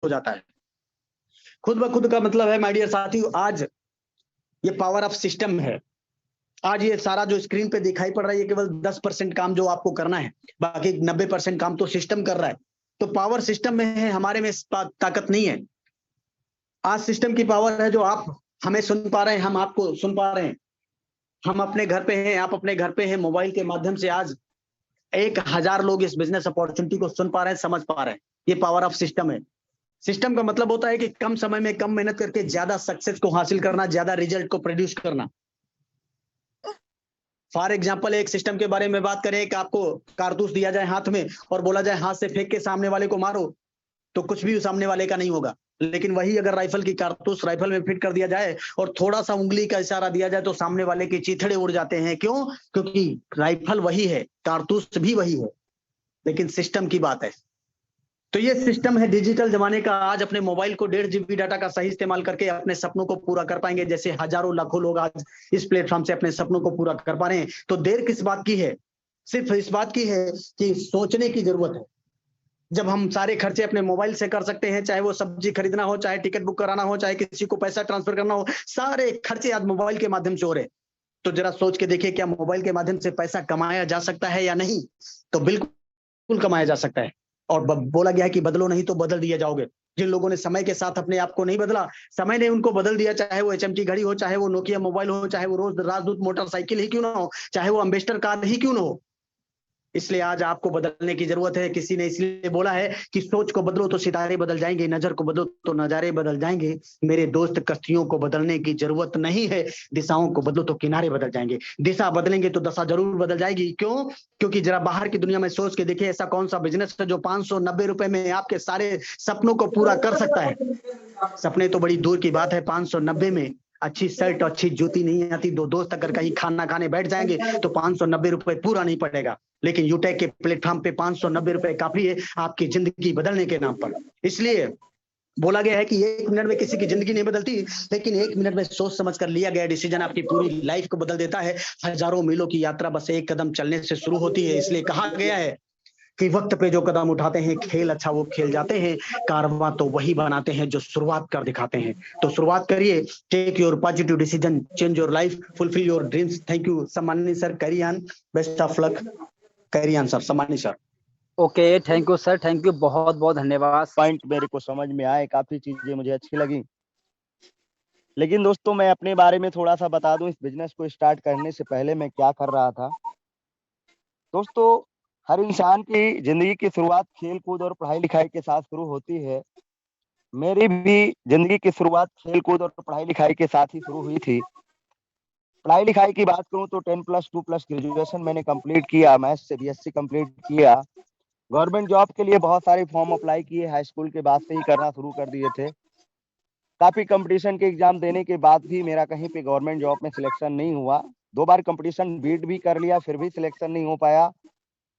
हो जाता है। खुद ब खुद का मतलब है माय डियर साथियों, आज ये पावर ऑफ सिस्टम है। आज ये सारा जो स्क्रीन पे दिखाई पड़ रहा है, ये केवल 10% काम जो आपको करना है, बाकी 90% काम तो सिस्टम कर रहा है। तो पावर सिस्टम में है, हमारे में ताकत नहीं है। आज सिस्टम की पावर है, जो आप हमें सुन पा रहे हैं, हम आपको सुन पा रहे हैं। हम अपने घर पे हैं, आप अपने घर पे हैं, मोबाइल के माध्यम से आज 1000 लोग इस बिजनेस अपॉर्चुनिटी को सुन पा रहे हैं, समझ पा रहे हैं। ये पावर ऑफ सिस्टम है। सिस्टम का मतलब होता है कि कम समय में कम मेहनत करके ज्यादा सक्सेस को हासिल करना, ज्यादा रिजल्ट को प्रोड्यूस करना। फॉर एग्जाम्पल, एक सिस्टम के बारे में बात करें कि आपको कारतूस दिया जाए हाथ में और बोला जाए हाथ से फेंक के सामने वाले को मारो, तो कुछ भी सामने वाले का नहीं होगा। लेकिन वही अगर राइफल की कारतूस राइफल में फिट कर दिया जाए और थोड़ा सा उंगली का इशारा दिया जाए, तो सामने वाले के चीथड़े उड़ जाते हैं। क्यों? क्योंकि राइफल वही है, कारतूस भी वही है, लेकिन सिस्टम की बात है। तो ये सिस्टम है डिजिटल जमाने का। आज अपने मोबाइल को 1.5 GB डाटा का सही इस्तेमाल करके अपने सपनों को पूरा कर पाएंगे, जैसे हजारों लाखों लोग आज इस प्लेटफॉर्म से अपने सपनों को पूरा कर पा रहे हैं। तो देर किस बात की है? सिर्फ इस बात की है कि सोचने की जरूरत है। जब हम सारे खर्चे अपने मोबाइल से कर सकते हैं, चाहे वो सब्जी खरीदना हो, चाहे टिकट बुक कराना हो, चाहे किसी को पैसा ट्रांसफर करना हो, सारे खर्चे आज मोबाइल के माध्यम से हो रहे हैं। तो जरा सोच के देखिए, क्या मोबाइल के माध्यम से पैसा कमाया जा सकता है या नहीं? तो बिल्कुल कमाया जा सकता है। और बोला गया है कि बदलो नहीं तो बदल दिए जाओगे। जिन लोगों ने समय के साथ अपने आप को नहीं बदला, समय ने उनको बदल दिया। चाहे वो HMT घड़ी हो, चाहे वो नोकिया मोबाइल हो, चाहे वो रोज राजदूत मोटरसाइकिल ही क्यों ना हो, चाहे वो अम्बेस्टर कार ही क्यों ना हो। इसलिए आज आपको बदलने की जरूरत है। किसी ने इसलिए बोला है कि सोच को बदलो तो सितारे बदल जाएंगे, नजर को बदलो तो नजारे बदल जाएंगे। मेरे दोस्त, कश्तियों को बदलने की जरूरत नहीं है, दिशाओं को बदलो तो किनारे बदल जाएंगे। दिशा बदलेंगे तो दशा जरूर बदल जाएगी। क्यों? क्योंकि जरा बाहर की दुनिया में सोच के देखिए, ऐसा कौन सा बिजनेस है जो 590 रुपए में आपके सारे सपनों को पूरा कर सकता है? सपने तो बड़ी दूर की बात है, 590 में अच्छी शर्ट और अच्छी जूती नहीं आती, दो दोस्त अगर कहीं खाना खाने बैठ जाएंगे तो 590 रुपए पूरा नहीं पड़ेगा। लेकिन यूटेक के प्लेटफॉर्म पे 590 रुपए काफी है आपकी जिंदगी बदलने के नाम पर। इसलिए बोला गया है कि 1 मिनट में किसी की जिंदगी नहीं बदलती, लेकिन 1 मिनट में सोच समझ कर लिया गया डिसीजन आपकी पूरी लाइफ को बदल देता है। हजारों मीलों की यात्रा बस एक कदम चलने से शुरू होती है। इसलिए कहा गया है कि वक्त पे जो कदम उठाते हैं, खेल अच्छा वो खेल जाते हैं, कारवां तो वही बनाते हैं जो शुरुआत कर दिखाते हैं। तो शुरुआत करिए, take your positive decision, change your life, fulfil your dreams. Thank you सम्माननीय sir, carry on, best of luck, carry on sir, सम्माननीय sir. Okay, thank you sir, thank you, बहुत बहुत धन्यवाद। पॉइंट मेरे को समझ में आए, काफी चीजें मुझे अच्छी लगी। लेकिन दोस्तों, मैं अपने बारे में थोड़ा सा बता दूं, इस बिजनेस को स्टार्ट करने से पहले मैं क्या कर रहा था। दोस्तों, हर इंसान की जिंदगी की शुरुआत खेल कूद और पढ़ाई लिखाई के साथ शुरू होती है। मेरी भी जिंदगी की शुरुआत खेल कूद और पढ़ाई लिखाई के साथ ही शुरू हुई थी। पढ़ाई लिखाई की बात करूं तो 10+2+ ग्रेजुएशन मैंने कंप्लीट किया, मैथ्स से BSc कंप्लीट किया। गवर्नमेंट जॉब के लिए बहुत सारे फॉर्म अप्लाई किए, हाई स्कूल के बाद से ही करना शुरू कर दिए थे। काफी कंपटीशन के एग्जाम देने के बाद भी मेरा कहीं पे गवर्नमेंट जॉब में सिलेक्शन नहीं हुआ। 2 बार कंपटीशन बीट भी कर लिया, फिर भी सिलेक्शन नहीं हो पाया।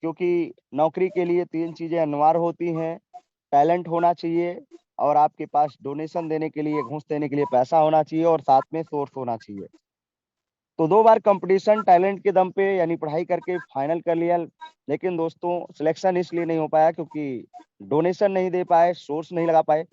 क्योंकि नौकरी के लिए 3 चीजें अनिवार्य होती हैं। टैलेंट होना चाहिए, और आपके पास डोनेशन देने के लिए, घूस देने के लिए पैसा होना चाहिए, और साथ में सोर्स होना चाहिए। तो 2 बार कंपटीशन टैलेंट के दम पे यानी पढ़ाई करके फाइनल कर लिया। लेकिन दोस्तों, सिलेक्शन इसलिए नहीं हो पाया क्योंकि डोनेशन नहीं दे पाए, सोर्स नहीं लगा पाए।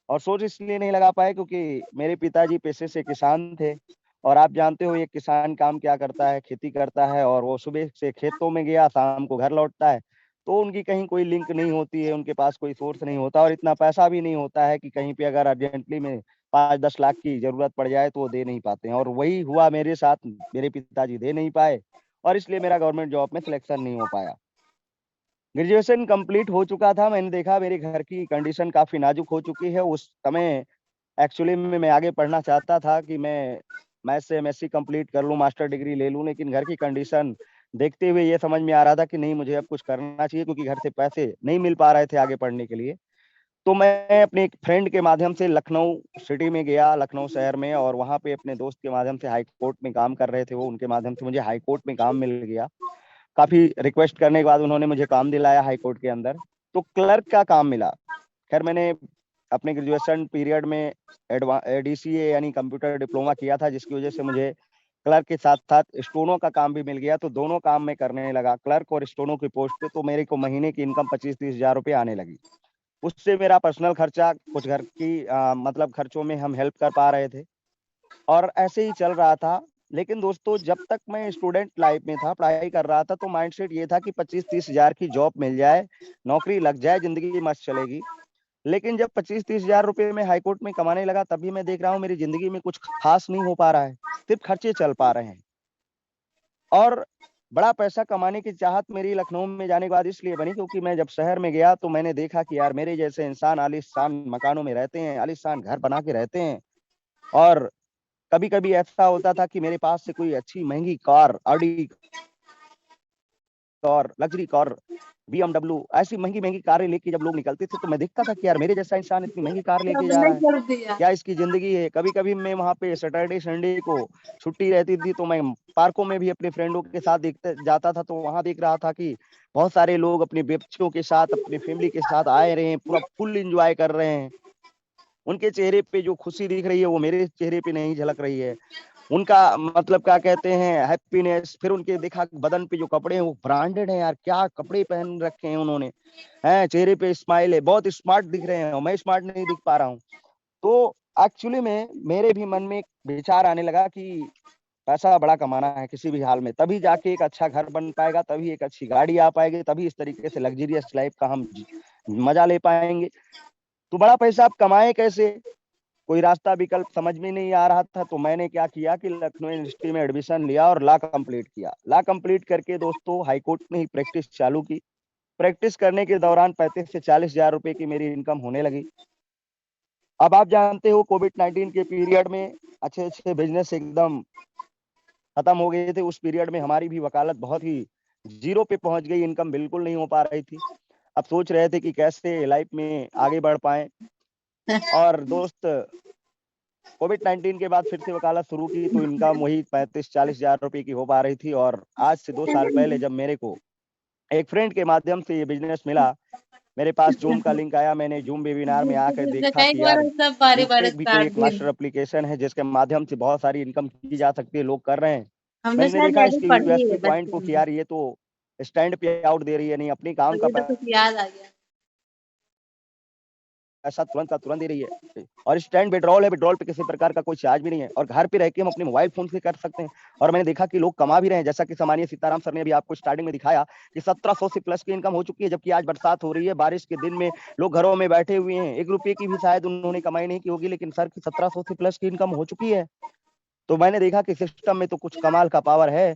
और सोर्स इसलिए नहीं लगा पाए क्योंकि मेरे पिताजी पेशे से किसान थे, और आप जानते हो ये किसान काम क्या करता है, खेती करता है, और वो सुबह से खेतों में गया, शाम को घर लौटता है। तो उनकी कहीं कोई लिंक नहीं होती है, उनके पास कोई सोर्स नहीं होता, और इतना पैसा भी नहीं होता है कि कहीं पे अगर अर्जेंटली में 5-10 लाख की जरूरत पड़ जाए तो वो दे नहीं पाते हैं। और वही हुआ मेरे साथ, मेरे पिताजी दे नहीं पाए, और इसलिए मेरा गवर्नमेंट जॉब में सिलेक्शन नहीं हो पाया। ग्रेजुएशन कंप्लीट हो चुका था, मैंने देखा मेरे घर की कंडीशन काफी नाजुक हो चुकी है। उस समय एक्चुअली में मैं आगे पढ़ना चाहता था कि मैं मैथ्स से MSc कंप्लीट कर लूँ, मास्टर डिग्री ले लूँ, लेकिन घर की कंडीशन देखते हुए ये समझ में आ रहा था कि नहीं, मुझे अब कुछ करना चाहिए, क्योंकि घर से पैसे नहीं मिल पा रहे थे आगे पढ़ने के लिए। तो मैं अपने एक फ्रेंड के माध्यम से लखनऊ सिटी में गया, लखनऊ शहर में, और वहाँ पे अपने दोस्त के माध्यम से, हाई कोर्ट में काम कर रहे थे वो, उनके माध्यम से मुझे हाई कोर्ट में काम मिल गया। काफी रिक्वेस्ट करने के बाद उन्होंने मुझे काम दिलाया हाई कोर्ट के अंदर, तो क्लर्क का काम मिला। खैर, मैंने अपने ग्रेजुएशन पीरियड में DCA यानी कंप्यूटर डिप्लोमा किया था, जिसकी वजह से मुझे क्लर्क के साथ साथ स्टोनों का काम भी मिल गया। तो दोनों काम मैं करने लगा, क्लर्क और स्टोनों की पोस्ट पे। तो मेरे को महीने की इनकम 25-30 हजार रुपये आने लगी। उससे मेरा पर्सनल खर्चा, कुछ घर की मतलब खर्चों में हम हेल्प कर पा रहे थे और ऐसे ही चल रहा था। लेकिन दोस्तों जब तक मैं स्टूडेंट लाइफ में था, पढ़ाई कर रहा था, तो माइंडसेट ये था कि 25-30 हजार की जॉब मिल जाए, नौकरी लग जाए, जिंदगी मस्त चलेगी। लेकिन जब 25-30 हजार रुपए में हाईकोर्ट में कमाने लगा, तभी मैं देख रहा हूँ मेरी जिंदगी में कुछ खास नहीं हो पा रहा है, सिर्फ खर्चे चल पा रहे हैं। और बड़ा पैसा कमाने की चाहत मेरी लखनऊ में जाने के बाद इसलिए बनी क्योंकि मैं जब शहर में गया तो मैंने देखा कि यार मेरे जैसे इंसान आलीशान मकानों में रहते हैं, आलीशान घर बना के रहते हैं। और कभी कभी ऐसा होता था कि मेरे पास से कोई अच्छी महंगी car, Audi car, luxury car, BMW, ऐसी महंगी महंगी कारें लेके जब लोग निकलते थे तो मैं देखता था कि यार मेरे जैसा इंसान इतनी महंगी कार लेके जा रहा है, क्या इसकी जिंदगी है। कभी कभी मैं वहां पे सैटरडे संडे को छुट्टी रहती थी तो मैं पार्कों में भी अपने फ्रेंडों के साथ देखते जाता था, तो वहां देख रहा था कि बहुत सारे लोग अपने बच्चों के साथ, अपनी फैमिली के साथ आए रहे हैं, पूरा फुल एंजॉय कर रहे हैं। उनके चेहरे पे जो खुशी दिख रही है वो मेरे चेहरे पे नहीं झलक रही है। उनका मतलब क्या कहते हैं, हैप्पीनेस। फिर उनके देखा बदन पे जो कपड़े हैं वो ब्रांडेड हैं, यार क्या कपड़े पहन रखे हैं उन्होंने, हैं चेहरे पे स्माइल है, बहुत स्मार्ट दिख रहे हैं और मैं स्मार्ट नहीं दिख पा रहा हूँ। तो एक्चुअली में मेरे भी मन में एक विचार आने लगा कि पैसा बड़ा कमाना है किसी भी हाल में, तभी जाके एक अच्छा घर बन पाएगा, तभी एक अच्छी गाड़ी आ पाएगी, तभी इस तरीके से लग्जरियस लाइफ का हम मजा ले पाएंगे। तो बड़ा पैसा आप कमाए कैसे, कोई रास्ता विकल्प समझ में नहीं आ रहा था। तो मैंने क्या किया कि लखनऊ यूनिवर्सिटी में एडमिशन लिया और लॉ कंप्लीट किया। लॉ कंप्लीट करके दोस्तों हाईकोर्ट में ही प्रैक्टिस चालू की। प्रैक्टिस करने के दौरान 35 से 40 हजार रुपए की मेरी इनकम होने लगी। अब आप जानते हो कोविड-19 के पीरियड में अच्छे अच्छे बिजनेस एकदम खत्म हो गए थे। उस पीरियड में हमारी भी वकालत बहुत ही जीरो पे पहुंच गई, इनकम बिल्कुल नहीं हो पा रही थी। अब सोच रहे थे कि कैसे लाइफ में आगे बढ़ पाए। और दोस्त कोविड-19 के बाद फिर से वकालत शुरू की तो इनकम वही 35-40 हजार रुपए की हो पा रही थी। और आज से 2 साल पहले जब मेरे को एक फ्रेंड के माध्यम से ये बिजनेस मिला, मेरे पास जूम का लिंक आया, मैंने जूम वेबिनार में आकर देखा कि यार यूटेक भी कोई एक मास्टर एप्लीकेशन है जिसके माध्यम से बहुत सारी इनकम की जा सकती है, लोग कर रहे हैं। हमने मैंने शायद देखा एडिट इसके पढ़ ली यूएसपी है पॉइंट को बचपन कि में, यार ये तो स्टैंड पे आउट दे रही है, नहीं अपनी काम का मुझे तो कुछ याद आ गया। पैसा तुरंत का तुरंत दे रही है। और स्टैंड विड्रॉल है, विड्रॉल पे किसी प्रकार का कोई चार्ज भी नहीं है और घर पे रह के हम अपने मोबाइल फोन से कर सकते हैं। और मैंने देखा कि लोग कमा भी रहे हैं, जैसा कि सामान्य सीताराम सर ने भी आपको स्टार्टिंग में दिखाया कि 1700 से प्लस की इनकम हो चुकी है। जबकि आज बरसात हो रही है, बारिश के दिन में लोग घरों में बैठे हुए हैं, 1 रुपए की भी शायद उन्होंने कमाई नहीं की होगी, लेकिन सर की 1700 से प्लस की इनकम हो चुकी है। तो मैंने देखा कि सिस्टम में तो कुछ कमाल का पावर है।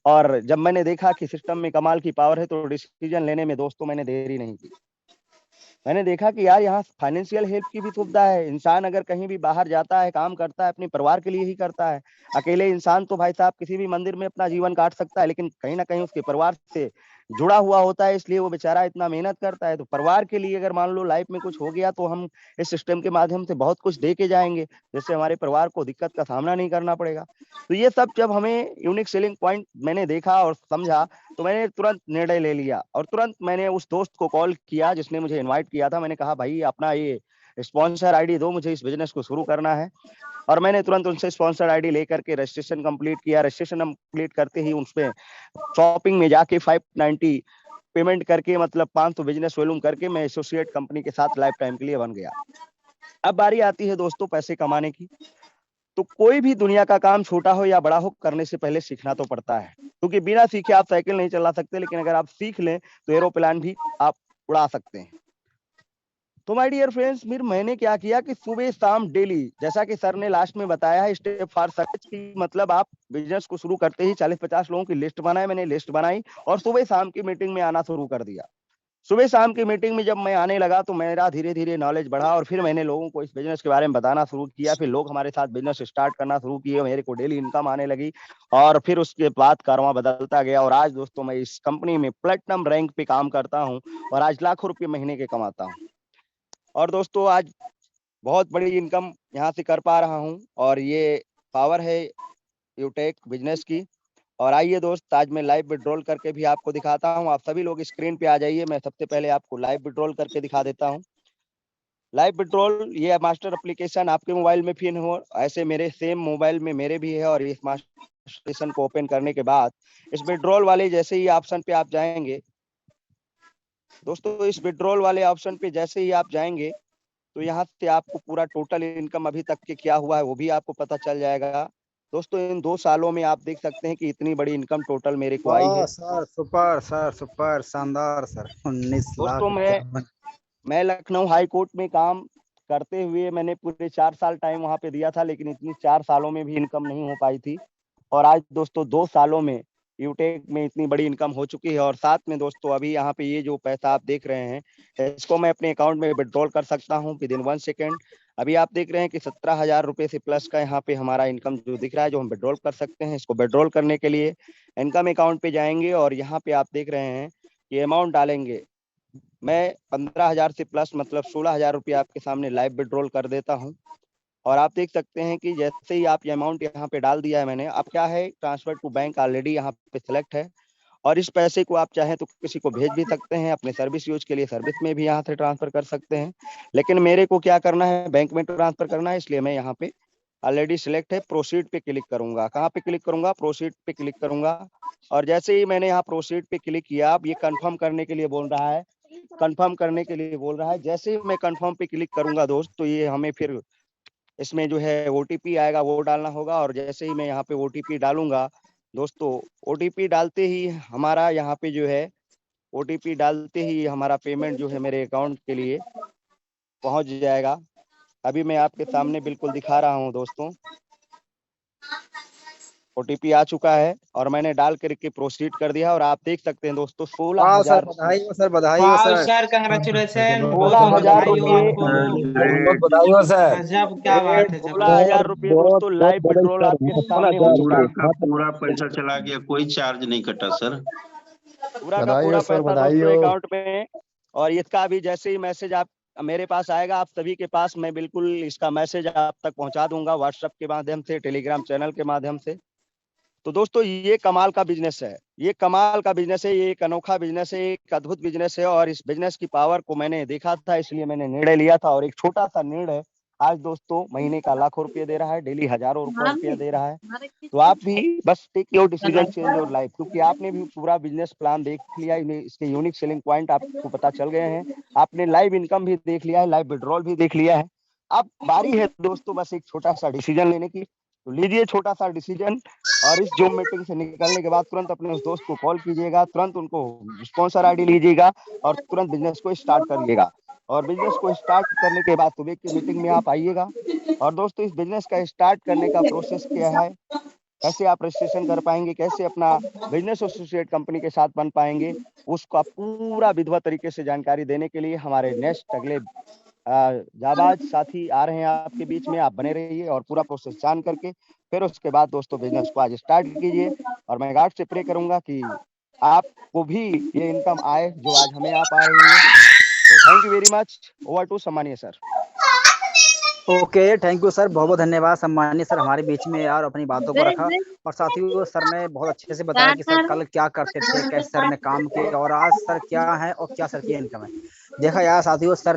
और जब मैंने देखा कि सिस्टम में कमाल की पावर है तो डिसीजन लेने में दोस्तों मैंने देरी नहीं की। मैंने देखा कि यार यहाँ फाइनेंशियल हेल्प की भी सुविधा है। इंसान अगर कहीं भी बाहर जाता है, काम करता है, अपने परिवार के लिए ही करता है। अकेले इंसान तो भाई साहब किसी भी मंदिर में अपना जीवन काट सकता है, लेकिन कहीं ना कहीं उसके परिवार से जुड़ा हुआ होता है, इसलिए वो बेचारा इतना मेहनत करता है। तो परिवार के लिए अगर मान लो लाइफ में कुछ हो गया तो हम इस सिस्टम के माध्यम से बहुत कुछ दे के जाएंगे, जिससे हमारे परिवार को दिक्कत का सामना नहीं करना पड़ेगा। तो ये सब जब हमें यूनिक सेलिंग पॉइंट मैंने देखा और समझा तो मैंने तुरंत निर्णय ले लिया और तुरंत मैंने उस दोस्त को कॉल किया जिसने मुझे इनवाइट किया था। मैंने कहा भाई अपना ये स्पॉन्सर आईडी दो, मुझे इस बिजनेस को शुरू करना है। और मैंने तुरंत उनसे स्पॉन्सर आईडी लेकर के रजिस्ट्रेशन कंप्लीट किया। रजिस्ट्रेशन कंप्लीट करते ही उसमें शॉपिंग में जाके 590 पेमेंट करके, मतलब 500 बिजनेस वॉल्यूम करके मैं एसोसिएट कंपनी के साथ लाइफ टाइम के लिए बन गया। अब बारी आती है दोस्तों पैसे कमाने की। तो कोई भी दुनिया का काम छोटा हो या बड़ा हो, करने से पहले सीखना तो पड़ता है, क्योंकि बिना सीखे आप साइकिल नहीं चला सकते, लेकिन अगर आप सीख लें तो एरोप्लेन भी आप उड़ा सकते हैं। तो माय डियर फ्रेंड्स, फिर मैंने क्या किया कि सुबह शाम डेली, जैसा कि सर ने लास्ट में बताया है स्टेप फॉर सक्सेस की, मतलब आप बिजनेस को शुरू करते ही 40-50 लोगों की लिस्ट बनाए। मैंने लिस्ट बनाई और सुबह शाम की मीटिंग में आना शुरू कर दिया। सुबह शाम की मीटिंग में जब मैं आने लगा तो मेरा धीरे धीरे नॉलेज बढ़ा और फिर मैंने लोगों को इस बिजनेस के बारे में बताना शुरू किया। फिर लोग हमारे साथ बिजनेस स्टार्ट करना शुरू किए, मेरे को डेली इनकम आने लगी और फिर उसके बाद कारवां बदलता गया। और आज दोस्तों मैं इस कंपनी में प्लेटिनम रैंक पे काम करता हूं और आज लाखों रुपए महीने के कमाता हूं। और दोस्तों आज बहुत बड़ी इनकम यहाँ से कर पा रहा हूँ और ये पावर है यूटेक बिजनेस की। और आइए दोस्त, आज मैं लाइव विड्रॉल करके भी आपको दिखाता हूँ। आप सभी लोग स्क्रीन पे आ जाइए, मैं सबसे पहले आपको लाइव विड्रॉल करके दिखा देता हूँ। लाइव विड्रॉल ये मास्टर एप्लीकेशन आपके मोबाइल में फिर हो, ऐसे मेरे सेम मोबाइल में मेरे भी है। और इस मास्टर एप्लीकेशन को ओपन करने के बाद इस विड्रॉल वाले जैसे ही ऑप्शन पे आप जाएंगे दोस्तों इस विड्रॉल वाले ऑप्शन पे जैसे ही आप जाएंगे तो यहाँ से आपको पूरा टोटल इनकम अभी तक के क्या हुआ है वो भी आपको पता चल जाएगा। दोस्तों इन 2 सालों में आप देख सकते हैं कि इतनी बड़ी इनकम टोटल मेरे को आई है। सर सुपर सर, सुपर शानदार सर, 19 लाख दोस्तों मैं लखनऊ हाई कोर्ट में काम करते हुए मैंने पूरे 4 साल टाइम वहां पे दिया था, लेकिन इतनी 4 सालों में भी इनकम नहीं हो पाई थी। और आज दोस्तों 2 सालों में यूटेक में इतनी बड़ी इनकम हो चुकी है। और साथ में दोस्तों अभी यहाँ पे ये जो पैसा आप देख रहे हैं इसको मैं अपने अकाउंट में विड्रॉल कर सकता हूँ विद इन 1 सेकेंड। अभी आप देख रहे हैं कि 17,000 रुपए से प्लस का यहाँ पे हमारा इनकम जो दिख रहा है, जो हम विड्रॉल कर सकते हैं। इसको विड्रॉल करने के लिए इनकम अकाउंट पे जाएंगे और यहाँ पे आप देख रहे हैं कि अमाउंट डालेंगे। मैं 15,000 से प्लस मतलब 16,000 रुपये आपके सामने लाइव विड्रॉल कर देता हूँ। और आप देख सकते हैं कि जैसे ही आप ये अमाउंट यहाँ पे डाल दिया है मैंने, अब क्या है ट्रांसफर टू बैंक ऑलरेडी यहाँ पे सिलेक्ट है। और इस पैसे को आप चाहें तो किसी को भेज भी सकते हैं, अपने सर्विस यूज के लिए सर्विस में भी यहाँ से ट्रांसफर कर सकते हैं। लेकिन मेरे को क्या करना है, बैंक में ट्रांसफर करना है, इसलिए मैं यहाँ पे ऑलरेडी सिलेक्ट है, प्रोसीड पे क्लिक करूंगा। कहाँ पे क्लिक करूंगा, प्रोसीड पे क्लिक करूंगा। और जैसे ही मैंने यहाँ प्रोसीड पे क्लिक किया, अब ये कंफर्म करने के लिए बोल रहा है, कंफर्म करने के लिए बोल रहा है। जैसे ही मैं कंफर्म पे क्लिक करूंगा दोस्त, तो ये हमें फिर इसमें जो है ओटीपी आएगा वो डालना होगा। और जैसे ही मैं यहाँ पे ओटीपी डालूंगा दोस्तों, ओटीपी डालते ही हमारा यहाँ पे जो है ओटीपी डालते ही हमारा पेमेंट जो है मेरे अकाउंट के लिए पहुंच जाएगा। अभी मैं आपके सामने बिल्कुल दिखा रहा हूँ दोस्तों, ओटीपी आ चुका है और मैंने डाल करके प्रोसीड कर दिया। और आप देख सकते हैं दोस्तों 16,000 बधाई हो सर, बधाई हो सर, सर कंग्रेचुलेशन, 16,000 रुपये बहुत बधाई हो सर। गजब, क्या बात है। 16,000 रुपये दोस्तों लाइव विड्रॉल आपके सामने हो चुका है। पूरा पैसा चला गया, कोई चार्ज नहीं कटा सर। पूरा का पूरा पैसा दोस्तों अकाउंट में। और इसका भी जैसे ही मैसेज आप मेरे पास आएगा, आप सभी के पास मैं बिल्कुल इसका मैसेज आप तक पहुंचा दूंगा, व्हाट्सएप के माध्यम से, टेलीग्राम चैनल के माध्यम से। तो दोस्तों ये कमाल का बिजनेस है, ये कमाल का बिजनेस है, ये एक अनोखा बिजनेस है, एक अद्भुत बिजनेस है। और इस बिजनेस की पावर को मैंने देखा था, इसलिए मैंने निर्णय लिया था। और एक छोटा सा निर्णय आज दोस्तों महीने का लाखों रुपये दे रहा है, डेली हजारों रुपये दे रहा है। तो आप भी बस take your decision, change your life, क्योंकि आपने भी पूरा बिजनेस प्लान देख लिया, इसके यूनिक सेलिंग पॉइंट आपको पता चल गए हैं, आपने लाइव इनकम भी देख लिया है, लाइव विड्रॉल भी देख लिया है। अब बारी है दोस्तों बस एक छोटा सा डिसीजन लेने की। तो लीजिए छोटा सा डिसीजन, और इस जूम मीटिंग से निकलने के बाद तुरंत अपने उस दोस्त को कॉल कीजिएगा, तुरंत उनको स्पॉन्सर आईडी लीजिएगा और तुरंत बिजनेस को स्टार्ट करिएगा। और बिजनेस को स्टार्ट करने के बाद सुबह की मीटिंग में आप आइएगा। और दोस्तों इस बिजनेस का स्टार्ट करने का प्रोसेस क्या है, कैसे आप रजिस्ट्रेशन कर पाएंगे, कैसे अपना बिजनेस एसोसिएट कंपनी के साथ बन पाएंगे, उसका पूरा विधिवत तरीके से जानकारी देने के लिए हमारे नेक्स्ट अगले जाबाज साथी आ रहे हैं आपके बीच में। आप बने रहिए और पूरा प्रोसेस जान करके फिर उसके बाद दोस्तों बिजनेस को आज स्टार्ट कीजिए। और मैं गॉड से प्रे करूंगा कि आपको भी ये इनकम आए जो आज हमें आप आ रही है। तो thank you very much, over to सम्मानीय sir. Okay, thank you sir, बहुत बहुत धन्यवाद सम्मानीय सर हमारे बीच में यार अपनी बातों को रखा। और साथियों सर ने बहुत अच्छे से बताया कि सर कल क्या करते थे, कैसे सर ने काम किया और आज सर क्या है और क्या सर की इनकम है। देखा यार साथियों, सर